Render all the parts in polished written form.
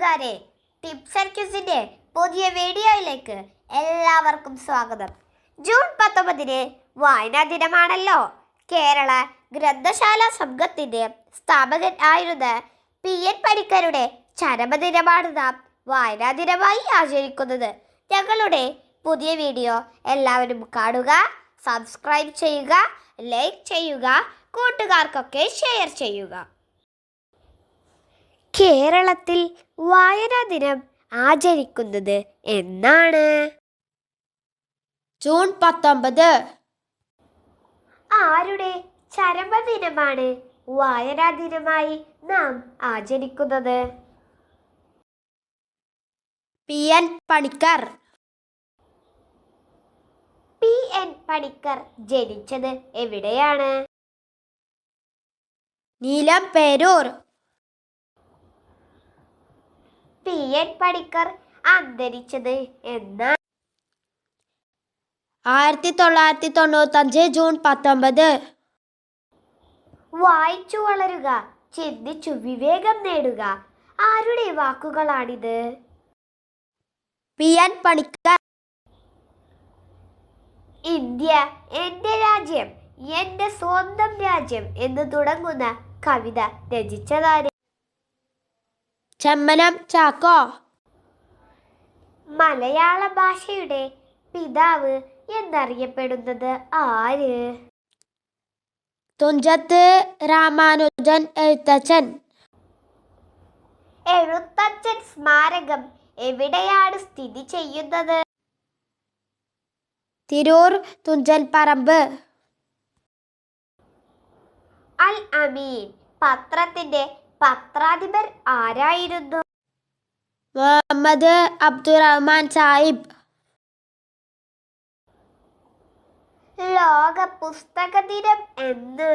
കൂട്ടുകാരെ, tips and ക്വിസിന്റെ പുതിയ വീഡിയോയിലേക്ക് എല്ലാവർക്കും സ്വാഗതം. ജൂൺ 19 വായനാ ദിനമാണല്ലോ. കേരള ഗ്രന്ഥശാല സംഘത്തിന്റെ സ്ഥാപകൻ ആയിരുന്ന PN പണിക്കരുടെ ചരമദിനമാണ് നാം വായനാ ദിനമായി ആചരിക്കുന്നത്. ഞങ്ങളുടെ പുതിയ വീഡിയോ എല്ലാവരും കാണുക, സബ്സ്ക്രൈബ് ചെയ്യുക, ലൈക്ക് ചെയ്യുക, കൂട്ടുകാർക്കൊക്കെ ഷെയർ ചെയ്യുക. കേരളത്തിൽ വായനാ ദിനം ആചരിക്കുന്നത് എന്നാണ്? ജൂൺ 19. ആരുടെ ചരമദിനമാണ് വായനാ ദിനമായി നാം ആചരിക്കുന്നത്? PN പണിക്കർ. PN പണിക്കർ ജനിച്ചത് എവിടെയാണ്? നീലംപേരൂർ. PN പണിക്കർ അന്തരിച്ചത് എന്ന്? 1995 ജൂൺ 19. വായിച്ചു വളരുക, ചിന്തിച്ചു വിവേകം നേടുക. ആരുടെ വാക്കുകളാണിത്? PN പണിക്കർ. ഇന്ത്യ എൻ്റെ രാജ്യം, എൻ്റെ സ്വന്തം രാജ്യം എന്ന് തുടങ്ങുന്ന കവിത രചിച്ചതാര്? ചെമ്മനം ചാക്കോ. മലയാള ഭാഷയുടെ പിതാവ് എന്നറിയപ്പെടുന്നത് ആര്? തുഞ്ചത്ത് രാമാനുജൻ എഴുത്തച്ഛൻ. എഴുത്തച്ഛൻ സ്മാരകം എവിടെയാണ് സ്ഥിതി ചെയ്യുന്നത്? തിരൂർ തുഞ്ചൻ പറമ്പ്. അൽ അമീൻ പത്രത്തിന്റെ പത്രാധിപർ ആരായിരുന്നു? മുഹമ്മദ് അബ്ദുറഹ്മാൻ സാഹിബ്. ലോക പുസ്തക ദിനം എന്ന്?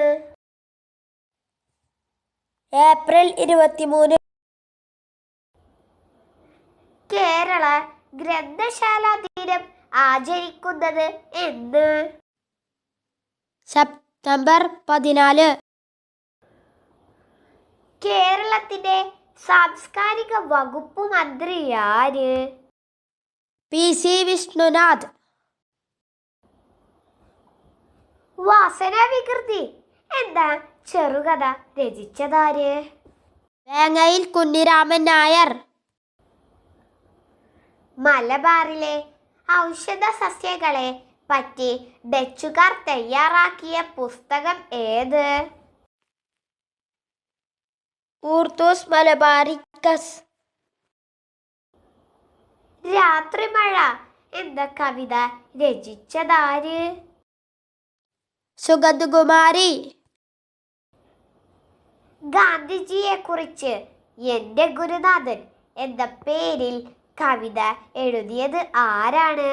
ഏപ്രിൽ 23. കേരള ഗ്രന്ഥശാല ദിനം ആചരിക്കുന്നത് എന്ന്? സെപ്റ്റംബർ 14. കേരളത്തിന്റെ സാംസ്കാരിക വകുപ്പ് മന്ത്രി ആര്? PC വിഷ്ണുനാഥ്. വാസനാവികൃതി എന്ന ചെറുകഥ രചിച്ചതാര്? വേങ്ങയിൽ കുഞ്ഞിരാമൻ നായർ. മലബാറിലെ ഔഷധ സസ്യങ്ങളെ പറ്റി ഡച്ചുകാർ തയ്യാറാക്കിയ പുസ്തകം ഏത്? ഊർത്തൂസ് മലബാറിക്കസ്. രാത്രിമഴ എന്ന കവിത രചിച്ചതാര്? സുഗതകുമാരി. ഗാന്ധിജിയെ കുറിച്ച് എൻ്റെ ഗുരുനാഥൻ എന്ന പേരിൽ കവിത എഴുതിയത് ആരാണ്?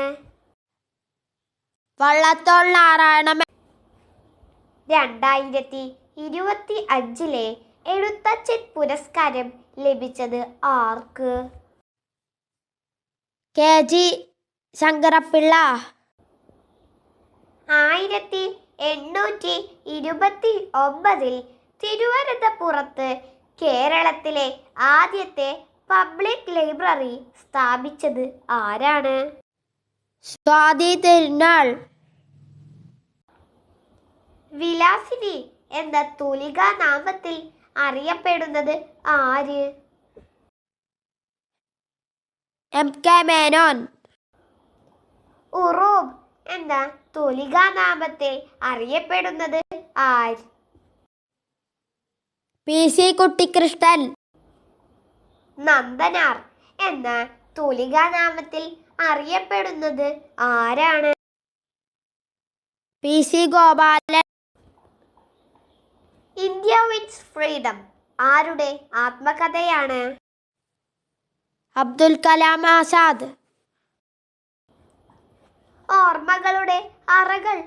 വള്ളത്തോൾ നാരായണ. 2025 എഴുത്തച്ഛൻ പുരസ്കാരം ലഭിച്ചത് ആർക്ക്? KG ശങ്കരപ്പിള്ള. 1829 തിരുവനന്തപുരത്ത് കേരളത്തിലെ ആദ്യത്തെ പബ്ലിക് ലൈബ്രറി സ്ഥാപിച്ചത് ആരാണ്? സ്വാതി തിരുനാൾ. വിലാസിനി എന്ന തൂലികാ നാമത്തിൽ അറിയപ്പെടുന്നത് ആര്? MK മേനോൻ. ഉറൂബ് എന്ന തൂലികാ നാമത്തിൽ അറിയപ്പെടുന്നത് ആര്? PC കുട്ടിക്കൃഷ്ണൻ. നന്ദനാർ എന്ന തൂലികാ നാമത്തിൽ അറിയപ്പെടുന്നത് ആരാണ്? PC Gopalan. India wins freedom ആരുടെ ആത്മകഥയാണ്? അബ്ദുൽ കലാം ആസാദ്. ഓർമ്മകളുടെ അറകൾ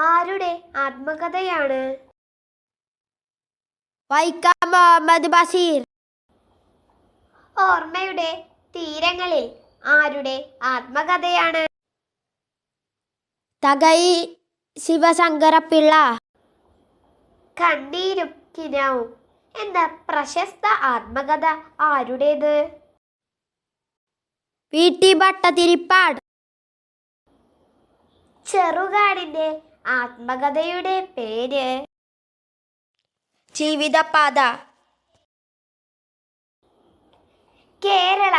ആരുടെ ആത്മകഥയാണ്? വൈക്കം മുഹമ്മദ് ബഷീർ. ഓർമ്മയുടെ തീരങ്ങളിൽ ആരുടെ ആത്മകഥയാണ്? തകഴി ശിവശങ്കരപ്പിള്ള. കണ്ണീരും കിനാവും എന്ന പ്രശസ്ത ആത്മകഥ ആരുടേത്? PT ഭട്ടതിരിപ്പാട്. ചെറുകാടിന്റെ ആത്മകഥയുടെ പേര്? ജീവിതപാത. കേരള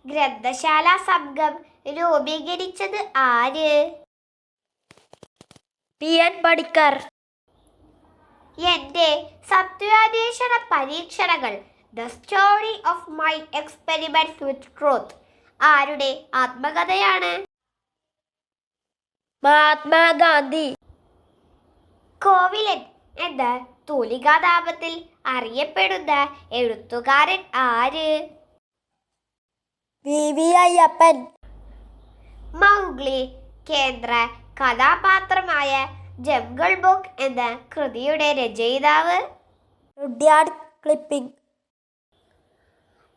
ഗ്രന്ഥശാല സംഘം രൂപീകരിച്ചത് ആര്? PN പണിക്കർ. എന്റെ സത്യാന്വേഷണ പരീക്ഷണങ്ങൾ, the story of my experiments with truth, ആരുടെ ആത്മകഥയാണ്? മഹാത്മാഗാന്ധി. കോവിലൻ എന്ന തൂലികാനാമത്തിൽ അറിയപ്പെടുന്ന എഴുത്തുകാരൻ ആര്? VV അയ്യപ്പൻ. മൗഗ്ലി കേന്ദ്ര കഥാപാത്രമായ ജംഗിൾ ബുക്ക് എന്ന കൃതിയുടെ രചയിതാവ്? Rudyard clipping.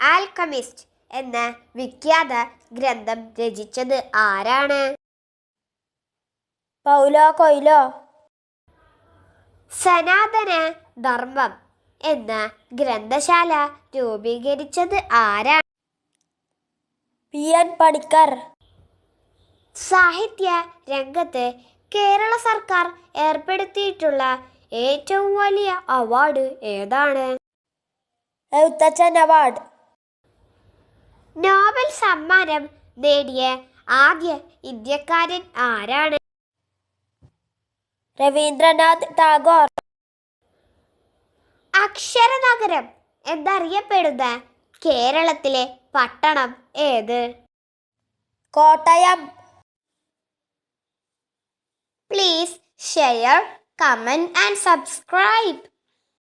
ആൽക്കമിസ്റ്റ് എന്ന വിഖ്യാത ഗ്രന്ഥം രചിച്ചത് ആരാണ്? Paulo Coelho. സനാതന ധർമ്മം എന്ന ഗ്രന്ഥശാല രൂപീകരിച്ചത് ആരാണ്? PN പണിക്കർ. സാഹിത്യ രംഗത്ത് കേരള സർക്കാർ ഏർപ്പെടുത്തിയിട്ടുള്ള ഏറ്റവും വലിയ അവാർഡ് ഏതാണ്? എഴുത്തച്ഛൻ അവാർഡ്. നോബൽ സമ്മാനം നേടിയ ആദ്യ ഇന്ത്യക്കാരൻ ആരാണ്? രവീന്ദ്രനാഥ് ടാഗോർ. അക്ഷരനഗരം എന്നറിയപ്പെടുന്ന കേരളത്തിലെ പട്ടണം ഏത്? Kottayam. Please share, comment and subscribe.